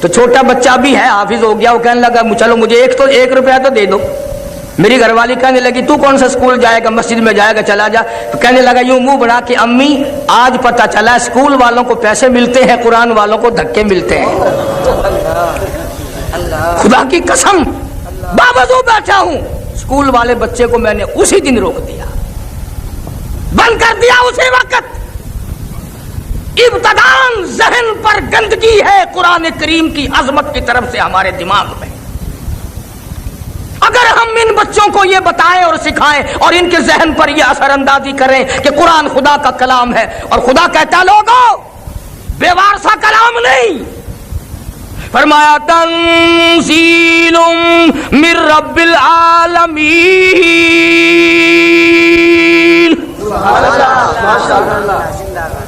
تو چھوٹا بچہ بھی ہے حافظ ہو گیا, وہ کہنے لگا چلو مجھے 1 روپیہ تو دے دو. میری گھر والی کہنے لگی تو کون سا اسکول جائے گا, مسجد میں جائے گا, چلا جا. تو کہنے لگا یوں منہ بنا کہ امی آج پتہ چلا اسکول والوں کو پیسے ملتے ہیں, قرآن والوں کو دھکے ملتے ہیں. خدا کی قسم باوضو بیٹھا ہوں, اسکول والے بچے کو میں نے اسی دن روک دیا, بند کر دیا اسی وقت. ابتداً ذہن پر گندگی ہے قرآن کریم کی عظمت کی طرف سے ہمارے دماغ میں. اگر ہم ان بچوں کو یہ بتائیں اور سکھائیں اور ان کے ذہن پر یہ اثر اندازی کریں کہ قرآن خدا کا کلام ہے, اور خدا کہتا لوگوں بے وارثہ کلام نہیں, فرمایا تنزیل من رب العالمین.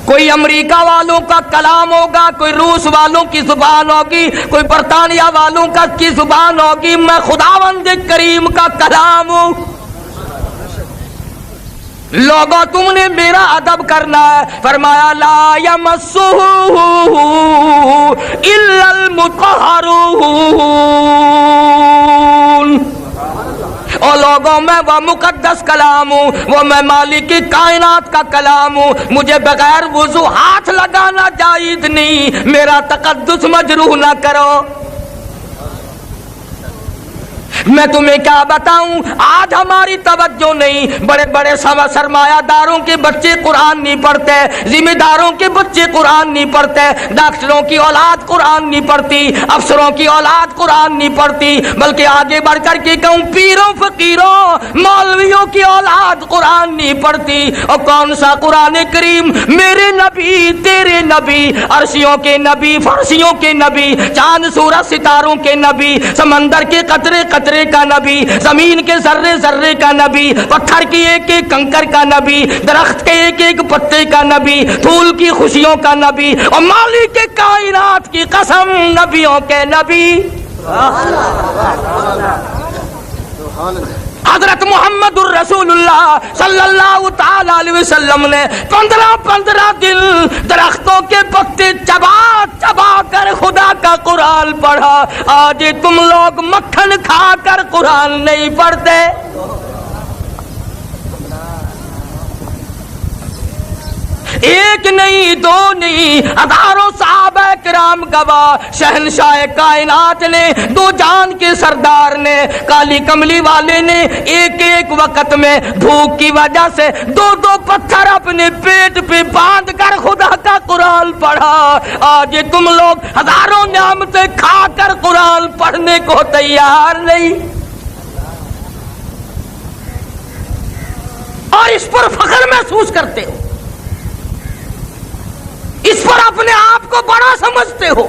کوئی امریکہ والوں کا کلام ہوگا, کوئی روس والوں کی زبان ہوگی, کوئی برطانیہ والوں کی زبان ہوگی, میں خداوند کریم کا کلام ہوں. لوگوں تم نے میرا ادب کرنا ہے. فرمایا لا یمسہ الا المطہرون. اور لوگوں میں وہ مقدس کلام ہوں, وہ میں مالک کائنات کا کلام ہوں, مجھے بغیر وضو ہاتھ لگانا جائز نہیں, میرا تقدس مجروح نہ کرو. میں تمہیں کیا بتاؤں, آج ہماری توجہ نہیں. بڑے بڑے سرمایہ داروں کے بچے قرآن نہیں پڑھتے, ذمہ داروں کے بچے قرآن نہیں پڑھتے, ڈاکٹروں کی اولاد قرآن نہیں پڑھتی, افسروں کی اولاد قرآن نہیں پڑھتی, بلکہ آگے بڑھ کر کے کہوں پیروں فقیروں مولویوں کی اولاد قرآن نہیں پڑھتی. اور کون سا قرآن کریم, میرے نبی تیرے نبی, عرشیوں کے نبی, فرشیوں کے نبی, چاند سورج ستاروں کے نبی, سمندر کے قطرے قطرے کا نبی, زمین کے ذرے ذرے کا نبی, پتھر کی ایک ایک کنکر کا نبی, درخت کے ایک ایک پتے کا نبی, پھول کی خوشیوں کا نبی, اور مالک کے کائنات کی قسم نبیوں کے نبی. حضرت محمد الرسول اللہ صلی اللہ تعالی علیہ وسلم نے 15 دن درختوں کے پتے چبا چبا کر خدا کا قرآن پڑھا. آج تم لوگ مکھن کھا کر قرآن نہیں پڑھتے. ایک نہیں دو نہیں ہزاروں صحابہ کرام گواہ, شہنشاہ کائنات نے, دو جان کے سردار نے, کالی کملی والے نے ایک ایک وقت میں بھوک کی وجہ سے 2 پتھر اپنے پیٹ پہ باندھ کر خدا کا قرآن پڑھا. آج تم لوگ ہزاروں نعمتیں کھا کر قرآن پڑھنے کو تیار نہیں, اور اس پر فخر محسوس کرتے ہو, اس پر اپنے آپ کو بڑا سمجھتے ہو.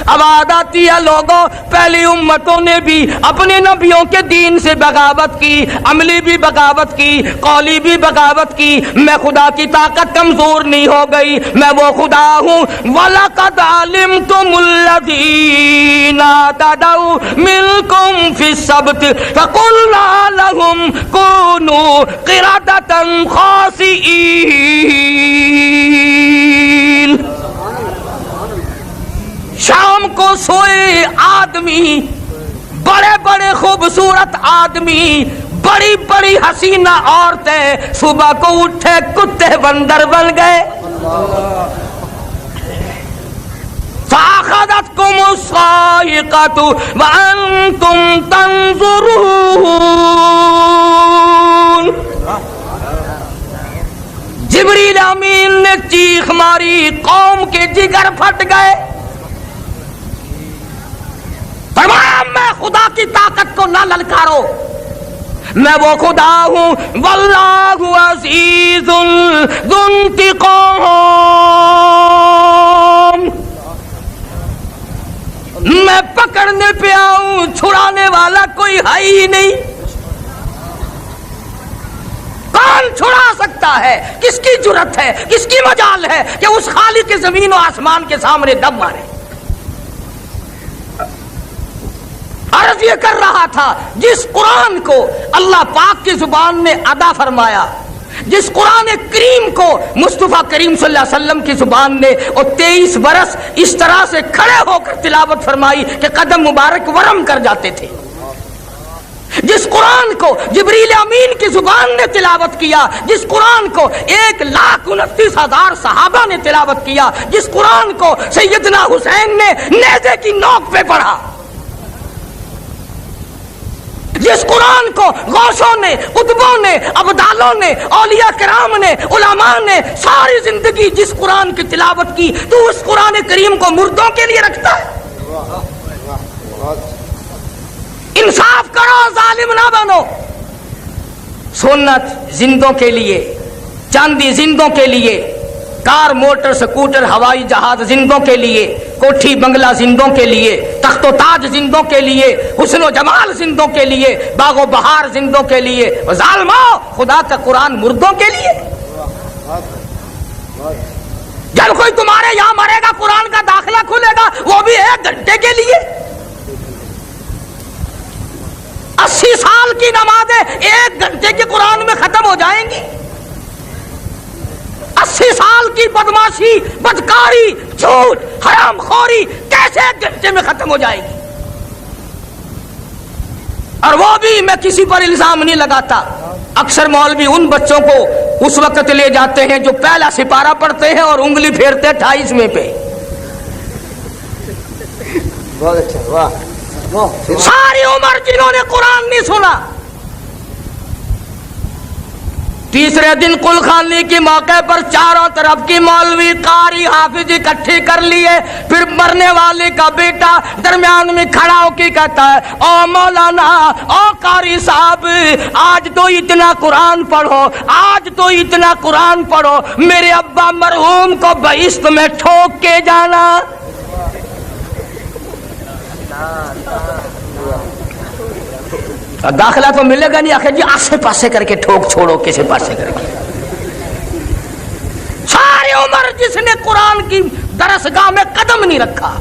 اب آد آتی ہے لوگوں, پہلی امتوں نے بھی اپنے نبیوں کے دین سے بغاوت کی, عملی بھی بغاوت کی, قولی بھی بغاوت کی. میں خدا کی طاقت کمزور نہیں ہو گئی, میں وہ خدا ہوں. وَلَقَدْ عَلِمْتُمُ الَّذِينَ اعْتَدَوْا مِنْكُمْ فِي السَّبْتِ فَقُلْنَا لَهُمْ كُونُوا قِرَدَةً خَاسِئِينَ. شام کو سوئے آدمی, بڑے بڑے خوبصورت آدمی, بڑی بڑی حسینہ عورتیں, صبح کو اٹھے کتے بندر بن گئے. فَأَخَذَتْكُمُ الصَّاعِقَةُ وَأَنْتُمْ تَنْظُرُونَ. جبریل امین نے چیخ ماری, قوم کے جگر پھٹ گئے. فرمایا میں خدا کی طاقت کو نہ للکارو, میں وہ خدا ہوں. واللہ عزیز ذو انتقام, میں پکڑنے پہ آؤں, چھڑانے والا کوئی ہے ہی نہیں. کون چھڑا سکتا ہے, کس کی جرت ہے, کس کی مجال ہے کہ اس خالق زمین و آسمان کے سامنے دم مارے. عرض یہ کر رہا تھا, جس قرآن کو اللہ پاک کی زبان نے ادا فرمایا, جس قرآن کریم کو مصطفیٰ کریم صلی اللہ علیہ وسلم کی زبان نے اور 23 برس اس طرح سے کھڑے ہو کر تلاوت فرمائی کہ قدم مبارک ورم کر جاتے تھے، جس قرآن کو جبریل امین کی زبان نے تلاوت کیا، جس قرآن کو 1,29,000 صحابہ نے تلاوت کیا، جس قرآن کو سیدنا حسین نے نیزے کی نوک پہ پڑھا، جس قرآن کو غوثوں نے، قطبوں نے، ابدالوں نے، اولیاء کرام نے، علماء نے ساری زندگی جس قرآن کی تلاوت کی، تو اس قرآن کریم کو مردوں کے لیے رکھتا ہے؟ انصاف کرو، ظالم نہ بنو۔ سنت زندوں کے لیے، چاندی زندوں کے لیے، کار موٹر سکوٹر ہوائی جہاز زندوں کے لیے، کوٹھی بنگلہ زندوں کے لیے، تخت و تاج زندوں کے لیے، حسن و جمال زندوں کے لیے، باغ و بہار زندوں کے لیے، ظالمو خدا کا قرآن مردوں کے لیے۔ جب کوئی تمہارے یہاں مرے گا قرآن کا داخلہ کھلے گا، وہ بھی 1 گھنٹے کے لیے۔ 80 سال کی نمازیں 1 گھنٹے کے قرآن میں ختم ہو جائیں گی۔ 80 سال کی بدماشی، بدکاری، جھوٹ، حرام خوری کیسے 1 گھنٹے میں ختم ہو جائے گی؟ اور وہ بھی میں کسی پر الزام نہیں لگاتا، اکثر مولوی ان بچوں کو اس وقت لے جاتے ہیں جو پہلا سپارہ پڑھتے ہیں اور انگلی پھیرتے 28ویں پہ۔ ساری عمر جنہوں نے قرآن نہیں سنا، تیسرے دن قل خانی کے موقع پر چاروں طرف کی مولوی قاری حافظ اکٹھے کر لیے، پھر مرنے والے کا بیٹا درمیان میں کھڑا ہو کے کہتا ہے او مولانا، او قاری صاحب، آج تو اتنا قرآن پڑھو، آج تو اتنا قرآن پڑھو، میرے ابا مرحوم کو بہشت میں ٹھوک کے جانا۔ داخلہ تو ملے گا نہیں، آخر جی آسے پاسے کر کے ٹھوک چھوڑو، کسے پاسے کر کے۔ ساری عمر جس نے قرآن کی درسگاہ میں قدم نہیں رکھا،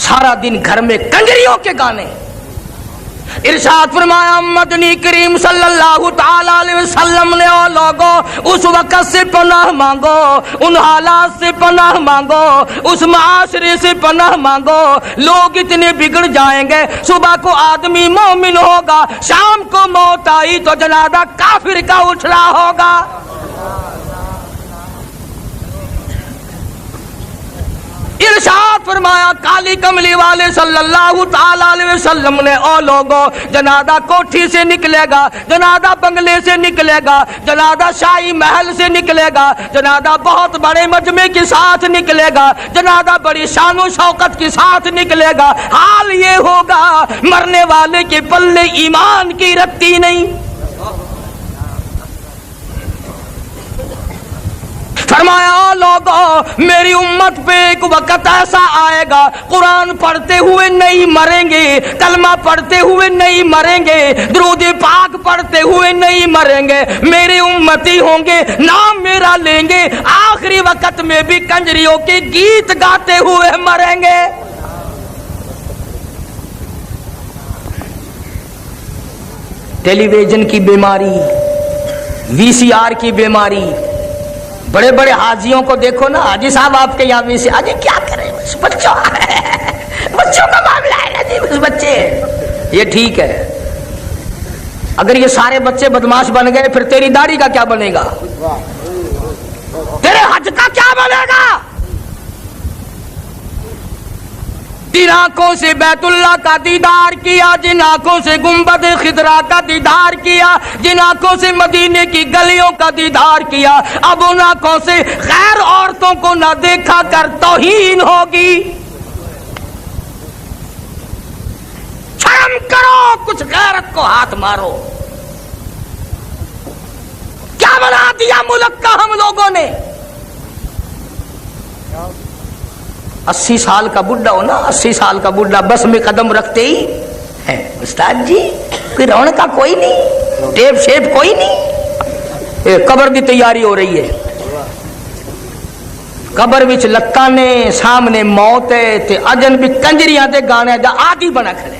سارا دن گھر میں کنجریوں کے گانے۔ ارشاد فرمایا مدنی کریم صلی اللہ تعالی علیہ وسلم نے او لوگو اس وقت سے پناہ مانگو، ان حالات سے پناہ مانگو، اس معاشرے سے پناہ مانگو، لوگ اتنے بگڑ جائیں گے، صبح کو آدمی مومن ہوگا، شام کو موت آئی تو جنازہ کافر کا اٹھ رہا ہوگا۔ ارشاد فرمایا کالی کملی والے صلی اللہ تعالی علیہ وسلم نے او لوگو جنازہ کوٹھی سے نکلے گا، جنازہ بنگلے سے نکلے گا، جنازہ شاہی محل سے نکلے گا، جنازہ بہت بڑے مجمع کے ساتھ نکلے گا، جنازہ بڑی شان و شوکت کے ساتھ نکلے گا، حال یہ ہوگا مرنے والے کے پلے ایمان کی رتی نہیں۔ فرمایا او لوگو میری امت پہ ایک وقت ایسا آئے گا قرآن پڑھتے ہوئے نہیں مریں گے، کلمہ پڑھتے ہوئے نہیں مریں گے، درود پاک پڑھتے ہوئے نہیں مریں گے، میرے امتی ہوں گے، نام میرا لیں گے، آخری وقت میں بھی کنجریوں کے گیت گاتے ہوئے مریں گے۔ ٹیلی ویژن کی بیماری، وی سی آر کی بیماری، بڑے بڑے حاجیوں کو دیکھو نا، حاجی صاحب آپ کے یہاں بھی سے حاجی کیا کریں، بس بچوں کا معاملہ ہے نا جی، بس بچے ہیں، یہ ٹھیک ہے۔ اگر یہ سارے بچے بدماش بن گئے پھر تیری داڑھی کا کیا بنے گا، تیرے حج کا کیا بنے گا؟ جن آنکھوں سے بیت اللہ کا دیدار کیا، جن آنکھوں سے گنبد خضرا کا دیدار کیا، جن آنکھوں سے مدینے کی گلیوں کا دیدار کیا، اب ان آنکھوں سے غیر عورتوں کو نہ دیکھا کر توہین ہوگی۔ شرم کرو، کچھ غیرت کو ہاتھ مارو۔ کیا بنا دیا ملک کا ہم لوگوں نے؟ 80 سال کا بڈھا ہو نا، 80 سال کا بڈھا بس میں قدم رکھتے ہی ہے استاد جی کوئی رون کا کوئی نہیں، ٹیپ شیپ کوئی نہیں، قبر دی تیاری ہو رہی ہے، قبر وچ لتاں نے سامنے موت ہے تے اجن بھی کنجریاں تے گانے دا عادی بنا کھڑے۔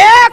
1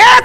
1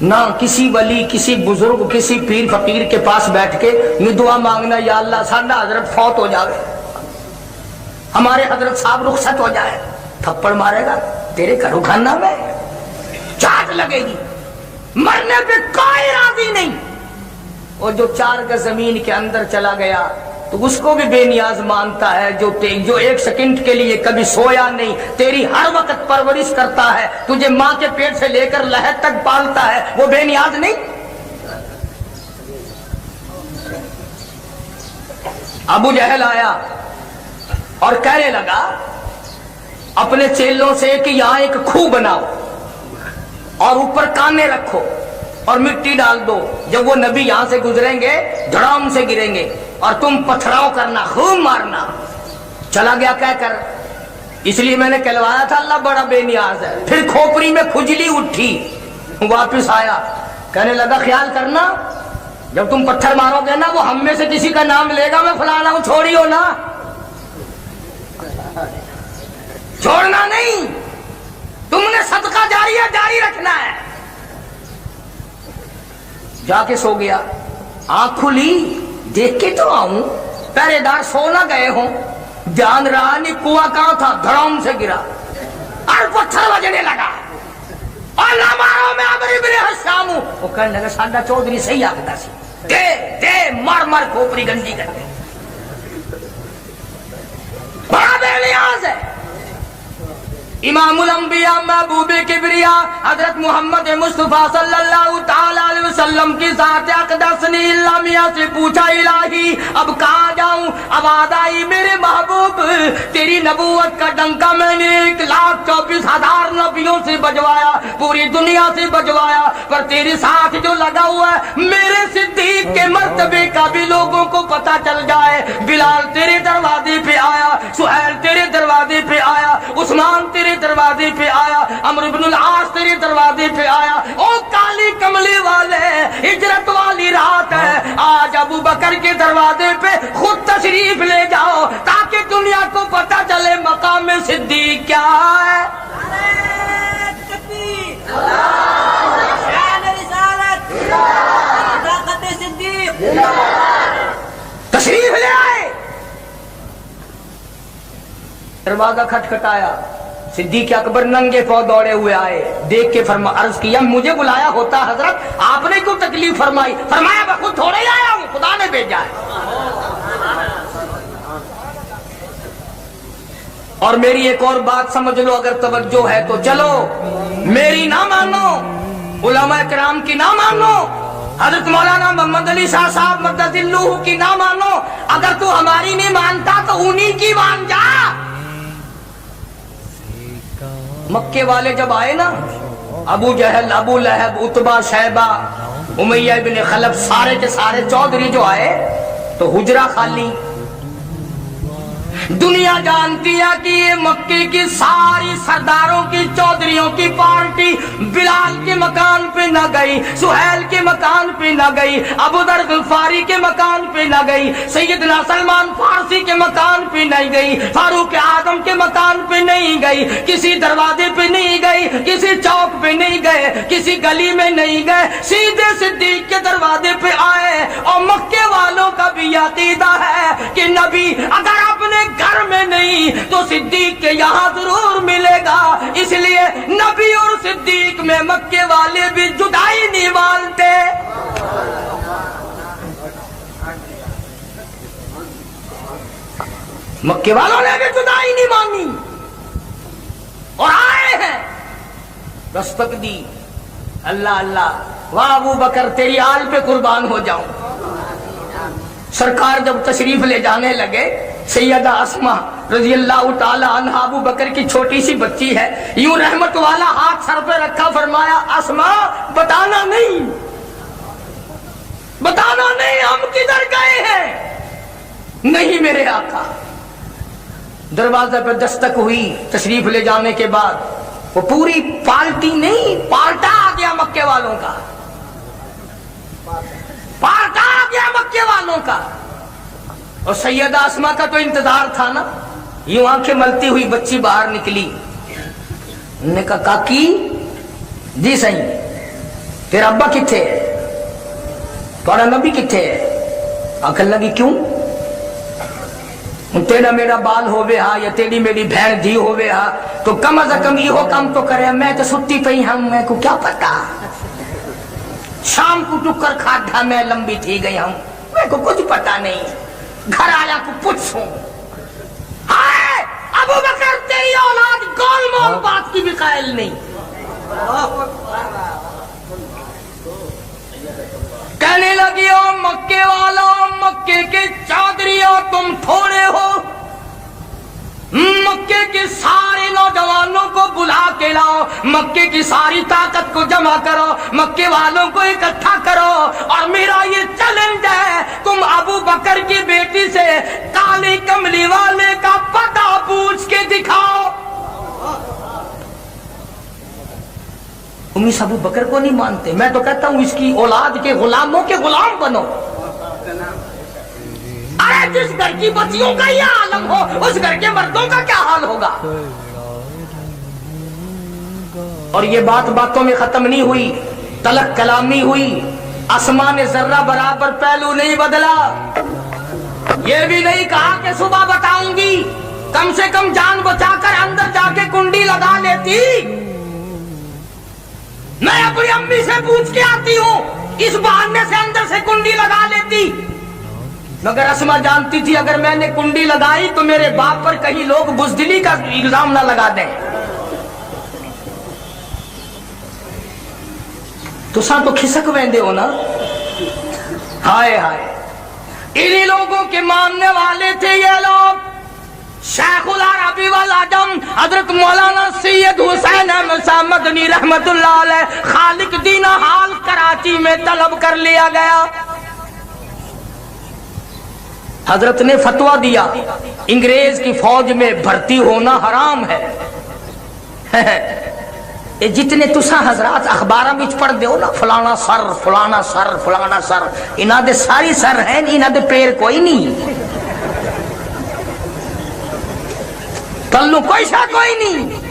نہ کسی ولی، کسی بزرگ، کسی پیر فقیر کے پاس بیٹھ کے یہ دعا مانگنا یا اللہ ساڈا حضرت فوت ہو جاوے، ہمارے حضرت صاحب رخصت ہو جائے، تھپڑ مارے گا تیرے گھروں کھانا میں چاٹ لگے گی، مرنے پہ کوئی راضی نہیں۔ اور جو 4 گز زمین کے اندر چلا گیا تو اس کو بھی بے نیاز مانتا ہے، جو 1 سیکنڈ کے لیے کبھی سویا نہیں، تیری ہر وقت پرورش کرتا ہے، تجھے ماں کے پیٹ سے لے کر لحد تک پالتا ہے، وہ بے نیاز نہیں؟ ابو جہل آیا اور کہنے لگا اپنے چیلوں سے کہ یہاں ایک کھوہ بناؤ اور اوپر کانے رکھو اور مٹی ڈال دو، جب وہ نبی یہاں سے گزریں گے دھڑام سے گریں گے اور تم پتھراؤ کرنا، خوب مارنا۔ چلا گیا کہہ کر، اس لیے میں نے کہلوایا تھا اللہ بڑا بے نیاز ہے۔ پھر کھوپڑی میں کھجلی اٹھی، واپس آیا، کہنے لگا خیال کرنا جب تم پتھر مارو گے نا وہ ہم میں سے کسی کا نام لے گا، میں فلانا ہوں، چھوڑیو نا، چھوڑنا نہیں، تم نے صدقہ جاریہ جاری رکھنا ہے۔ جا کے سو گیا، آنکھ کھلی، دیکھ کے تو آؤں، پہرے دار سو نہ گئے ہوں، دھیان رہا نہیں کنواں کہاں تھا، دھڑام سے گرا اور پتھر بجنے لگا، اور نہ مارو میں عمرو بن حشام ہوں۔ وہ کہنے لگا ساڈا چودھری صحیح آخدا سی، دے دے مار مار کھوپڑی گنجی کر دے، بڑا بے نیاز ہے۔ امام الانبیاء محبوب کبریا حضرت محمد مصطفیٰ صلی اللہ تعالی علیہ وسلم کی ذات اقدس نے اللہ میاں سے پوچھا الہی اب کہاں جاؤں؟ آواز آئی میرے محبوب تیری نبوت کا ڈنکا میں نے 1,24,000 نبیوں سے بجوایا، پوری دنیا سے بجوایا، پر تیرے ساتھ جو لگا ہوا ہے میرے صدیق کے مرتبے کا بھی لوگوں کو پتا چل جائے۔ بلال تیرے دروازے پہ آیا، سہیل تیرے دروازے پہ آیا، عثمان تیرے دروازے پہ آیا، عمرو بن العاص تیرے دروازے پہ آیا۔ او کالی کملی والے، ہجرت والی رات ہے، آج ابو بکر کے دروازے پہ خود تشریف لے جاؤ تاکہ دنیا کو پتا چلے مقام صدیق کیا ہے۔ تشریف لے آئے، دروازہ کھٹکھٹایا، صدیق اکبر ننگے پاؤں دوڑے ہوئے آئے، دیکھ کے عرض کیا مجھے بلایا ہوتا حضرت، آپ نے کیوں تکلیف فرمائی؟ فرمایا میں خود تھوڑے ہی آیا ہوں، خدا نے بھیجا ہے۔ اور میری ایک اور بات سمجھ لو اگر توجہ ہے تو، چلو میری نہ مانو، علماء کرام کی نہ مانو، حضرت مولانا محمد علی شاہ صاحب مقدس اللہ کی نہ مانو، اگر تو ہماری نہیں مانتا تو انہی کی مان جا۔ مکے والے جب آئے نا، ابو جہل، ابو لہب، عتبہ، شیبہ، امیہ بن خلف، سارے کے سارے چودھری جو آئے تو حجرہ خالی۔ دنیا جانتی ہے کہ یہ مکے کی ساری سرداروں کی، چودھریوں کی پارٹی بلال کے مکان پہ نہ گئی، سہیل کے مکان پہ نہ گئی، ابو ذر غفاری کے مکان پہ نہ گئی، سیدنا سلمان فارسی کے مکان پہ نہیں گئی، فاروق اعظم کے مکان پہ نہیں گئی، کسی دروازے پہ نہیں گئی، کسی چوک پہ نہیں گئے، کسی گلی میں نہیں گئے، سیدھے صدیق کے دروازے پہ آئے۔ اور مکے والوں کا بھی عقیدہ ہے کہ نبی اگر اپنے گھر میں نہیں تو صدیق کے یہاں ضرور ملے گا، اس لیے نبی اور صدیق میں مکے والے بھی جدائی نہیں مانتے۔ مکے والوں نے بھی جدائی نہیں مانی اور آئے ہیں، رسپت دی۔ اللہ اللہ، واہ ابو بکر تیری آل پہ قربان ہو جاؤں۔ سرکار جب تشریف لے جانے لگے، سیدہ اسماء رضی اللہ تعالی عنہ ابو بکر کی چھوٹی سی بچی ہے، یوں رحمت والا ہاتھ سر پہ رکھا، فرمایا اسماء بتانا نہیں، بتانا نہیں ہم کدھر گئے ہیں۔ نہیں میرے آقا۔ دروازے پہ دستک ہوئی، تشریف لے جانے کے بعد وہ پوری پارٹی نہیں، پارٹا آ گیا مکے والوں کا، پارٹا آ گیا مکے والوں کا۔ اور سیدہ اسماء کا تو انتظار تھا نا، یوں آنکھیں ملتی ہوئی بچی باہر نکلی، نے کہا کاکی جی صحیح تیرا ابا کتھے ہے تھوڑا نبی کتھے ہے آکھن لگی کیوں تیرا میرا بال ہووے ہا یا تیری میری بہن دھی ہووے ہا تو کم از کم یہ کام تو کرے میں تو ستی پئی ہوں میں کو کیا پتا شام کو ٹکر کھادا میں لمبی تھی گئی ہوں میں کو کچھ پتا نہیں گھر آیا کو پوچھوں ہائے ابو بکر تیری اولاد گول مول بات کی بھی قائل نہیں کہنے لگی او مکے والا مکے کے چادریوں تم تھوڑے ہو مکے کے سارے نوجوانوں کو بلا کے لاؤ مکے کی ساری طاقت کو جمع کرو مکے والوں کو اکٹھا کرو اور میرا یہ چیلنج ہے تم ابو بکر کی بیٹی سے کالی کملی والے کا پتہ پوچھ کے دکھاؤ امیس ابو بکر کو نہیں مانتے میں تو کہتا ہوں اس کی اولاد کے غلاموں کے غلام بنو ارے جس گھر کی بچیوں کا یہ عالم ہو اس گھر کے مردوں کا کیا حال ہوگا اور یہ بات باتوں میں ختم نہیں ہوئی تلک کلامی ہوئی آسمان نے ذرہ برابر پہلو نہیں بدلا یہ بھی نہیں کہا کہ صبح بتاؤں گی کم سے کم جان بچا کر اندر جا کے کنڈی لگا لیتی میں اپنی امی سے پوچھ کے آتی ہوں اس بہانے سے اندر سے کنڈی لگا لیتی مگر اسما جانتی تھی اگر میں نے کنڈی لگائی تو میرے باپ پر کہیں لوگ بزدلی کا الزام نہ لگا دیں تو ساں تو کھسک ویندے ہو نا ہائے ہائے انہی لوگوں کے ماننے والے تھے یہ لوگ شیخ العربی والعجم حضرت مولانا سید حسین احمد صاحب مدنی رحمت اللہ علیہ خالق دین حال کراچی میں طلب کر لیا گیا حضرت نے فتویٰ دیا انگریز کی فوج میں بھرتی ہونا حرام ہے جتنے تساں حضرات اخباراں وچ پڑھ دیو نا فلانا سر فلانا سر فلانا سر انہاں دے ساری سر ہیں انہاں دے پیر کوئی نہیں کلو کوئی شاہ کوئی نہیں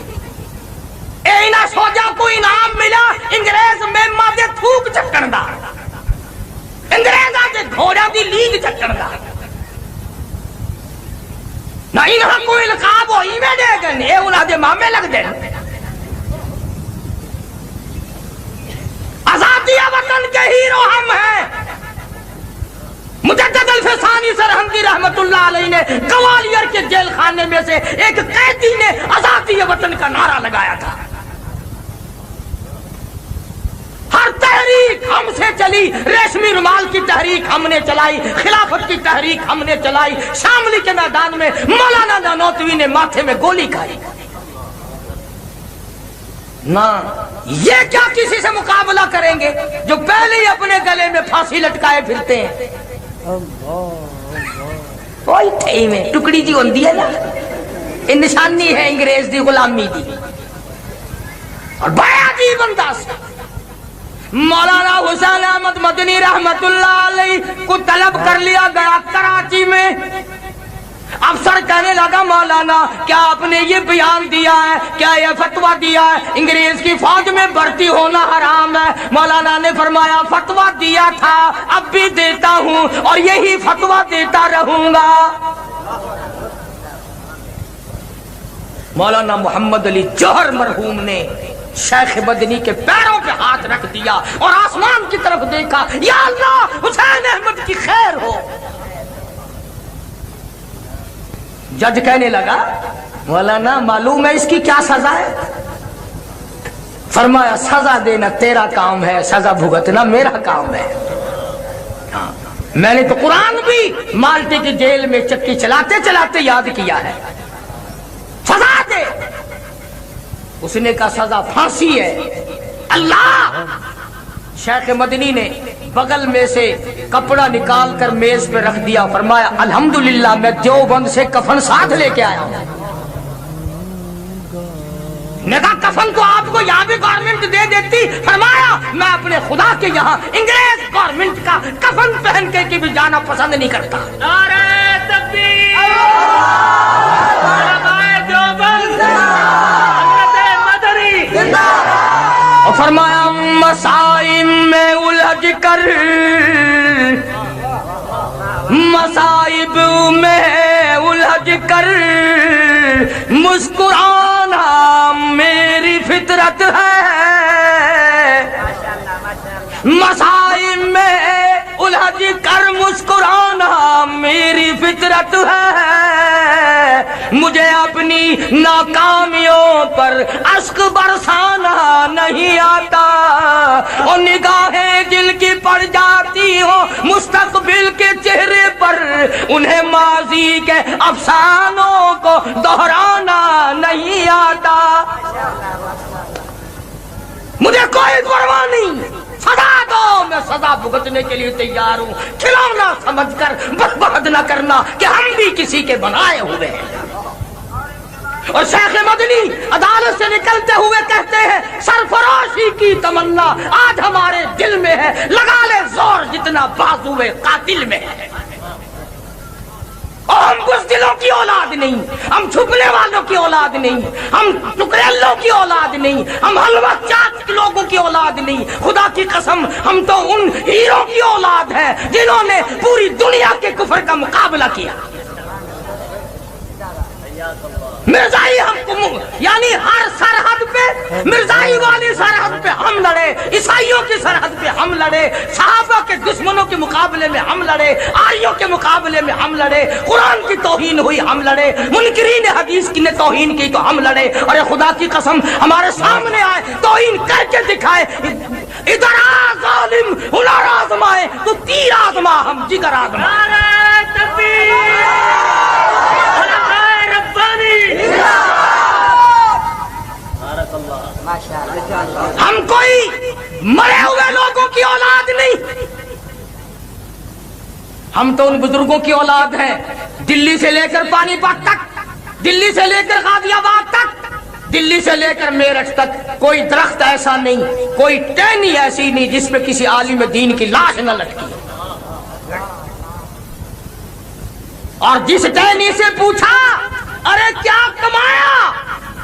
اینا سوجا کو انعام ملا انگریز میں مادے تھوک چکن دا انگریزہ دے گھوڑا دی لیگ چکن دا نہ انہاں کوئی لقاب ہوئی میں دے گن اے انہاں دے مامے لگ دے آزادی وطن کے ہیرو ہم ہیں مجدد الفسانی سرہندی رحمت اللہ علیہ نے گوالیر کے جیل خانے میں سے ایک قیدی نے آزادی وطن کا نعرہ لگایا تھا ہر تحریک ہم سے چلی ریشمی رومال کی تحریک ہم نے چلائی خلافت کی تحریک ہم نے چلائی شاملی کے میدان میں مولانا نانوتوی نے ماتھے میں گولی کھائی نہ یہ کیا کسی سے مقابلہ کریں گے جو پہلے ہی اپنے گلے میں پھانسی لٹکائے پھرتے ہیں وہی تھئی میں ٹکڑی جی ہوندی ہے نا یہ نشانی ہے انگریز دی غلامی دی اور بڑا عجیب انداز مولانا حسین احمد مدنی رحمت اللہ علیہ کو طلب کر لیا گیا کراچی میں افسر کہنے لگا مولانا کیا آپ نے یہ بیان دیا ہے کیا یہ فتویٰ دیا ہے انگریز کی فوج میں بھرتی ہونا حرام ہے مولانا نے فرمایا فتویٰ دیا تھا اب بھی دیتا ہوں اور یہی فتویٰ دیتا رہوں گا مولانا محمد علی جوہر مرحوم نے شیخ مدنی کے پیروں پہ ہاتھ رکھ دیا اور آسمان کی طرف دیکھا یا اللہ حسین احمد کی خیر ہو جج کہنے لگا مولانا معلوم ہے اس کی کیا سزا ہے فرمایا سزا دینا تیرا کام ہے سزا بھگتنا میرا کام ہے میں نے تو قرآن بھی مالٹے کی جیل میں چکی چلاتے چلاتے یاد کیا ہے سزا دے اس نے کہا سزا پھانسی ہے اللہ شیخ مدنی نے بغل میں سے کپڑا نکال کر میز پہ رکھ دیا فرمایا الحمدللہ میں دیوبند سے کفن ساتھ لے کے آیا ہوں نے کہا کفن تو آپ کو یہاں بھی گورنمنٹ دے دیتی فرمایا میں اپنے خدا کے یہاں انگریز گورنمنٹ کا کفن پہن کے بھی جانا پسند نہیں کرتا نعرہ تکبیر علماء دیوبند حضرت مدنی اور فرمایا مصائب میں الجھ کر، مصائب میں الجھ کر مسکرانا میری فطرت ہے، مصائب میں الجھ کر مسکرانا میری فطرت ہے، مجھے اپنی ناکامیوں پر اشک برسانا نہیں آتا، اور نگاہیں دل کی پڑ جاتی ہو مستقبل کے چہرے پر، انہیں ماضی کے افسانوں کو دہرانا نہیں آتا۔ مجھے کوئی پرواہ نہیں، سزا دو، میں سزا بھگتنے کے لیے تیار ہوں، کھلونا سمجھ کر برباد نہ کرنا کہ ہم بھی کسی کے بنائے ہوئے ہیں۔ اور شیخ مدنی عدالت سے نکلتے ہوئے کہتے ہیں سرفراشی کی تمنا آج ہمارے دل میں ہے، لگا لے زور جتنا بازوئے قاتل میں ہے۔ اور ہم بزدلوں کی اولاد نہیں، ہم چھپنے والوں کی اولاد نہیں، ہم ٹکریلوں کی اولاد نہیں، ہم حلوہ چاٹ لوگوں کی اولاد نہیں، خدا کی قسم ہم تو ان ہیروں کی اولاد ہیں جنہوں نے پوری دنیا کے کفر کا مقابلہ کیا۔ مرزائی ہم یعنی ہر سرحد پہ، مرزائی والی سرحد پہ ہم لڑے، عیسائیوں کی سرحد پہ ہم لڑے، صحابہ کے دشمنوں کے مقابلے میں ہم لڑے، آریوں کے مقابلے میں ہم لڑے، قرآن کی توہین ہوئی ہم لڑے، منکرین حدیث کی نے توہین کی تو ہم لڑے، اور خدا کی قسم ہمارے سامنے آئے توہین کر کے دکھائے، ادھر آ ظالم ہنر آزمائے تو تیر آزما ہم جگر آزما۔ ہم کوئی مرے ہوئے لوگوں کی اولاد نہیں، ہم تو ان بزرگوں کی اولاد ہیں، دلی سے لے کر پانی پت تک، دلی سے لے کر غازی آباد تک، دلی سے لے کر میرٹھ تک کوئی درخت ایسا نہیں، کوئی ٹہنی ایسی نہیں جس پہ کسی عالم دین کی لاش نہ لٹکی۔ اور جس ٹہنی سے پوچھا ارے کیا کمایا،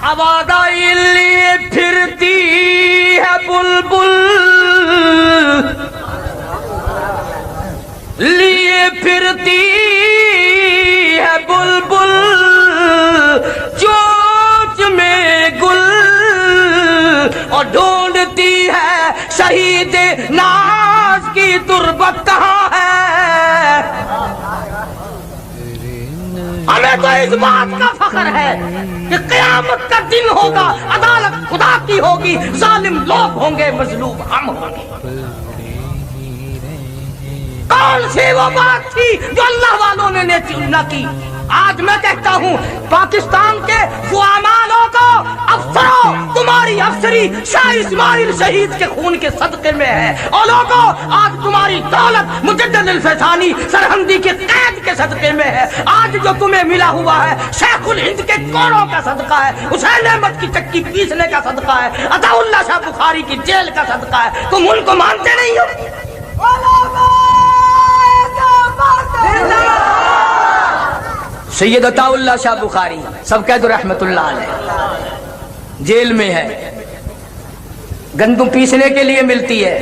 آبادہ لیے پھرتی ہے بلبل، لیے پھرتی ہے بلبل چوچ میں گل، اور ڈھونڈتی ہے شہید ناز کی تربت کہاں ہے۔ ہمیں تو اس بات کا فخر ہے کہ قیامت کا دن ہوگا، عدالت خدا کی ہوگی، ظالم لوگ ہوں گے، مظلوم ہم ہوں گے۔ کون سی وہ بات تھی جو اللہ والوں نے نہ کی؟ آج میں کہتا ہوں پاکستان کے زعماء لوگوں، افسروں، تمہاری افسری شاہ اسماعیل شہید کے خون کے صدقے میں ہے، اور لوگوں آج تمہاری دولت مجدد الفیضانی سرہندی کے قید کے صدقے میں ہے، آج جو تمہیں ملا ہوا ہے شیخ الہند کے کوڑوں کا صدقہ ہے، حسین احمد کی چکی پیسنے کا صدقہ ہے، عطا اللہ شاہ بخاری کی جیل کا صدقہ ہے۔ تم ان کو مانتے نہیں ہو؟ سید عطا اللہ شاہ بخاری سب کہہ دو رحمت اللہ علیہ، جیل میں ہے، گندم پیسنے کے لیے ملتی ہے،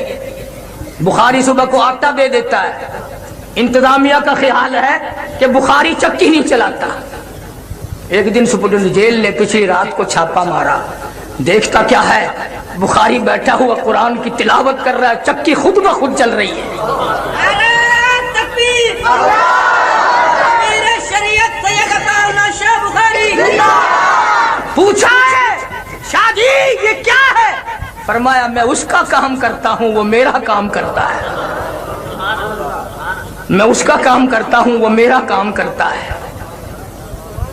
بخاری صبح کو آٹا دے دیتا ہے، انتظامیہ کا خیال ہے کہ بخاری چکی نہیں چلاتا۔ ایک دن سپرڈنٹ جیل نے پچھلی رات کو چھاپا مارا، دیکھتا کیا ہے، بخاری بیٹھا ہوا قرآن کی تلاوت کر رہا ہے، چکی خود بخود چل رہی ہے۔ پوچھا ہے شاہ جی یہ کیا ہے؟ فرمایا میں اس کا کام کرتا ہوں وہ میرا کام کرتا ہے، میں اس کا کام کرتا ہوں وہ میرا کام کرتا ہے۔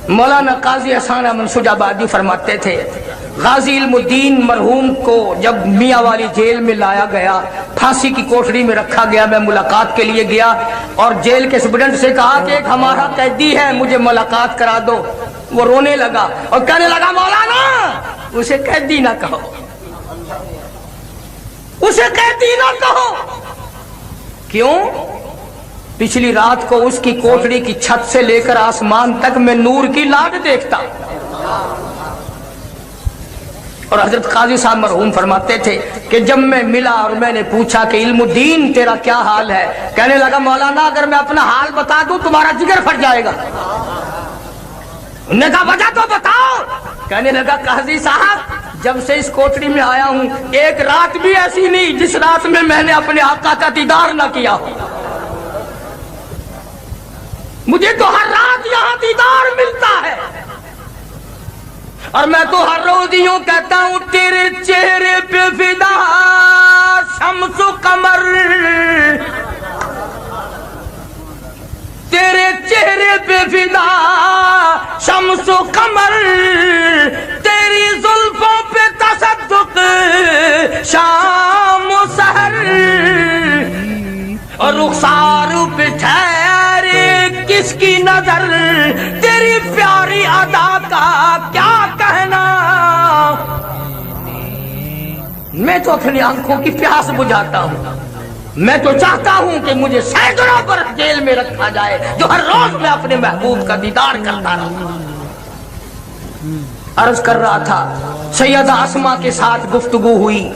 مولانا قاضی احسان منسوج آبادی فرماتے تھے غازی علم الدین مرحوم کو جب میاں والی جیل میں لایا گیا، پھانسی کی کوٹڑی میں رکھا گیا، میں ملاقات کے لیے گیا اور جیل کے سپرڈنٹ سے کہا کہ ایک ہمارا قیدی ہے مجھے ملاقات کرا دو۔ وہ رونے لگا اور کہنے لگا مولانا اسے قیدی نہ کہو، اسے قیدی نہ کہو۔ کیوں؟ پچھلی رات کو اس کی کوٹڑی کی چھت سے لے کر آسمان تک میں نور کی لاٹ دیکھتا، اور حضرت قاضی صاحب مرحوم فرماتے تھے کہ جب میں ملا اور میں نے پوچھا کہ علم الدین تیرا کیا حال ہے، کہنے لگا مولانا اگر میں اپنا حال بتا دوں تمہارا جگر پھٹ جائے گا۔ انہوں نے کہا وجہ تو بتاؤ۔ کہنے لگا قاضی صاحب جب سے اس کوٹڑی میں آیا ہوں ایک رات بھی ایسی نہیں جس رات میں نے اپنے آقا کا دیدار نہ کیا ہو۔ مجھے تو ہر رات یہاں دیدار ملتا ہے، اور میں تو ہر روز یوں کہتا ہوں تیرے چہرے پہ فدا شمس و قمر، تیرے چہرے پہ فدا شمس و قمر، تیری زلفوں پہ تصدق شام و سحر، اور رخسار پہ ٹھہرے کس کی نظر، تیری پیاری ادا کا کیا کہنا۔ میں تو اپنی آنکھوں کی پیاس بجھاتا ہوں، میں تو چاہتا ہوں کہ مجھے سینکڑوں برس جیل میں رکھا جائے جو ہر روز میں اپنے محبوب کا دیدار کرتا رہا۔ عرض کر رہا تھا سیدہ اسما کے ساتھ گفتگو ہوئی،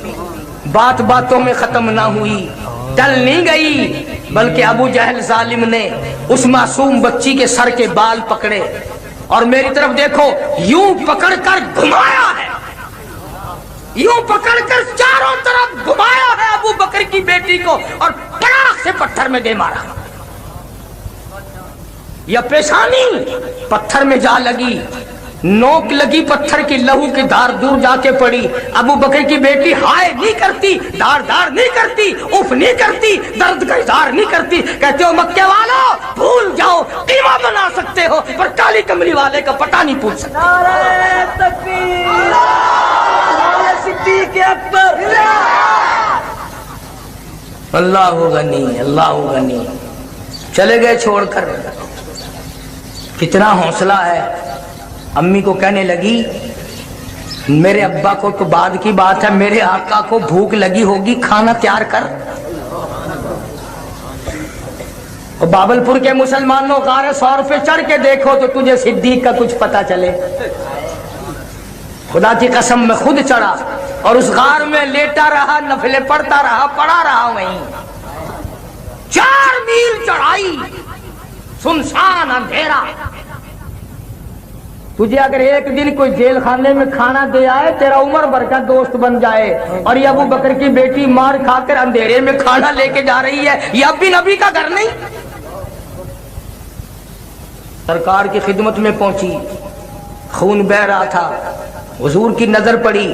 بات باتوں میں ختم نہ ہوئی، ٹل نہیں گئی، بلکہ ابو جہل ظالم نے اس معصوم بچی کے سر کے بال پکڑے اور میری طرف دیکھو یوں پکڑ کر گھمایا ہے، یوں پکڑ کر چاروں طرف گھمایا ہے ابو بکر کی بیٹی کو، اور پڑاخ سے پتھر میں دے مارا۔ یا پیشانی پتھر میں جا لگی، نوک لگی پتھر کی، لہو کی دھار دور جا کے پڑی۔ ابو بکر کی بیٹی ہائے نہیں کرتی، دار دار نہیں کرتی، اف نہیں کرتی، درد کا اظہار نہیں کرتی۔ کہتے ہو مکے والو بھول جاؤ قیمہ بنا سکتے ہو پر کالی کملی والے کا پتہ نہیں پوچھ سکتے۔ نعرہ تکبیر، نعرہ صدیق اکبر، اللہ غنی اللہ غنی۔ چلے گئے چھوڑ کر، کتنا حوصلہ ہے۔ امی کو کہنے لگی میرے ابا کو تو بعد کی بات ہے، میرے آقا کو بھوک لگی ہوگی، کھانا تیار کر۔ اور بابلپور کے مسلمانوں غار سور پہ چڑھ کے دیکھو تو تجھے صدیق کا کچھ پتا چلے۔ خدا کی قسم میں خود چڑھا اور اس غار میں لیٹا رہا، نفلیں پڑھتا رہا، پڑھا رہا وہیں۔ 4 میل چڑھائی، سنسان اندھیرا۔ تجھے اگر ایک دن کوئی جیل خانے میں کھانا دے آئے تیرا عمر بھر کا دوست بن جائے، اور یہ ابو بکر کی بیٹی مار کھا کر اندھیرے میں کھانا لے کے جا رہی ہے، یہ اب بھی نبی کا گھر نہیں۔ سرکار کی خدمت میں پہنچی، خون بہ رہا تھا، حضور کی نظر پڑی،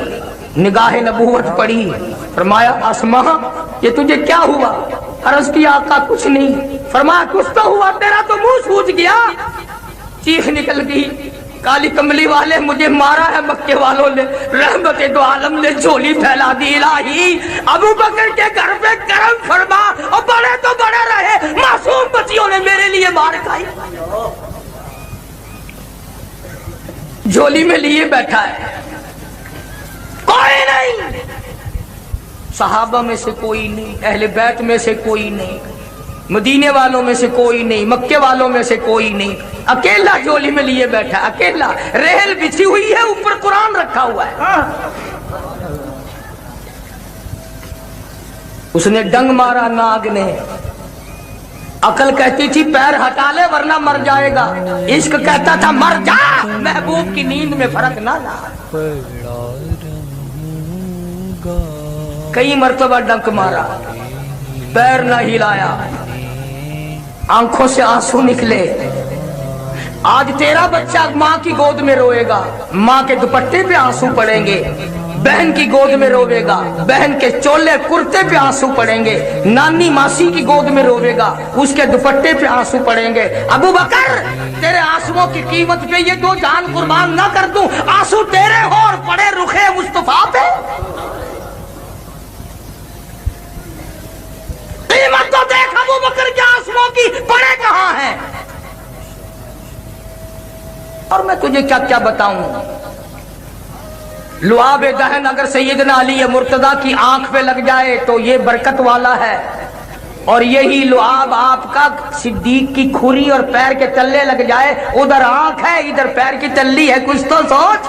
نگاہ نبوت پڑی، فرمایا اسما یہ تجھے کیا ہوا؟ عرض کی آقا کچھ نہیں۔ فرمایا کچھ تو ہوا، تیرا تو منہ سوج گیا۔ چیخ نکل گئی کالی کملی والے مجھے مارا ہے مکے والوں نے، رحمت دو عالم نے جھولی پھیلا دی۔ الہی ابو بکر کے گھر پہ کرم فرما، اور بڑے تو بڑے رہے، معصوم بچیوں نے میرے لیے مار کھائی۔ جھولی میں لیے بیٹھا ہے، کوئی نہیں، صحابہ میں سے کوئی نہیں، اہل بیت میں سے کوئی نہیں، مدینے والوں میں سے کوئی نہیں، مکے والوں میں سے کوئی نہیں، اکیلا جھولی میں لیے بیٹھا، اکیلا، ریل بچھی ہوئی ہے، اوپر قرآن رکھا ہوا ہے۔ اس نے ڈنگ مارا ناگ نے، عقل کہتی تھی پیر ہٹا لے ورنہ مر جائے گا، عشق کہتا تھا مر جا، محبوب کی نیند میں فرق نہ لا۔ کئی مرتبہ ڈنک مارا، پیر نہ ہلایا، آنکھوں سے آنسو نکلے۔ آج تیرا بچہ ماں کی گود میں روئے گا، ماں کے دوپٹے پہ آنسو پڑیں گے، بہن کی گود میں روے گا، بہن کے چولے کرتے پہ آنسو پڑیں گے، نانی ماسی کی گود میں روے گا، اس کے دوپٹے پہ آنسو پڑیں گے۔ ابو بکر تیرے آنسوؤں کی قیمت پہ یہ 2 جان قربان نہ کر دوں، آنسو تیرے ہو اور پڑے رخے مصطفیٰ پہ؟ قیمت تو دیکھ ابو بکر کے آنسوؤں کی، پڑے کہاں ہیں؟ اور میں تجھے کیا کیا بتاؤں۔ لعاب دہن اگر سیدنا علی مرتضیٰ کی آنکھ پہ لگ جائے تو یہ برکت والا ہے، اور یہی لعاب آپ کا صدیق کی کھری اور پیر کے تلے لگ جائے، ادھر آنکھ ہے ادھر پیر کی تلی ہے، کچھ تو سوچ۔